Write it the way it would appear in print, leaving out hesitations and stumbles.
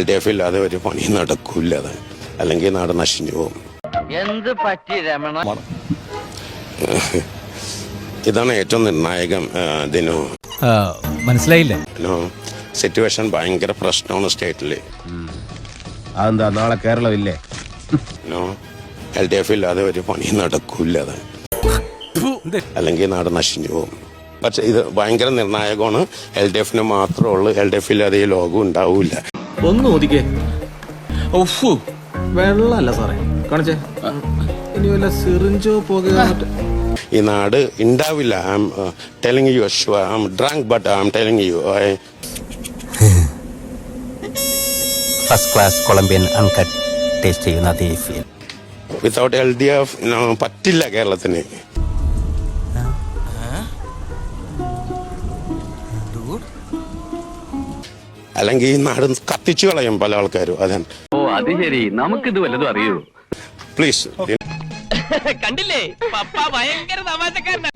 LDF ഇല്ലാതെ ഒരു പണി നടക്കൂല. അത് അല്ലെങ്കിൽ നാട് നശിഞ്ഞു പോകും. എന്ത് പറ്റി രമണ? ഇതാണ് ഏറ്റവും നിർണായകം. ഇതിനു മനസ്സിലായില്ല. സിറ്റുവേഷൻ ഭയങ്കര പ്രശ്നമാണ് സ്റ്റേറ്റില്. അതെന്താ നാളെ കേരളമില്ലേ? LDF ഇല്ലാതെ ഒരു പണി നടക്കൂല. അത് അല്ലെങ്കിൽ നാട് നശിഞ്ഞു പോകും. പക്ഷെ ഇത് ഭയങ്കര നിർണായകമാണ്. LDF മാത്രമേ ഉള്ളൂ. LDF ഇല്ലാതെ ഈ ലോകം ഉണ്ടാവൂല. ഒന്ന് ഓദിക്കേ. വെള്ളല്ല സാറേ കാണിച്ചേ. ഇനി വല്ല സിറിഞ്ചോ പോകുക. ഈ നാട് ഉണ്ടാവില്ല. I'm telling you sure. I'm drunk but I'm telling you. First class Colombian uncut taste ചെയ്യുന്ന അതേ ഫീൽ. വിത്തൗട്ട് LDF പറ്റില്ല കേരളത്തിന്. അല്ലെങ്കിൽ ഈ നാട് കത്തിച്ചു കളയും പല ആൾക്കാരും. അതാണ്. ഓ അത് ശരി, നമുക്കിത് വല്ലതും അറിയൂ. പ്ലീസ് കണ്ടില്ലേ പപ്പ ഭയങ്കര തമാശക്കാരനാ.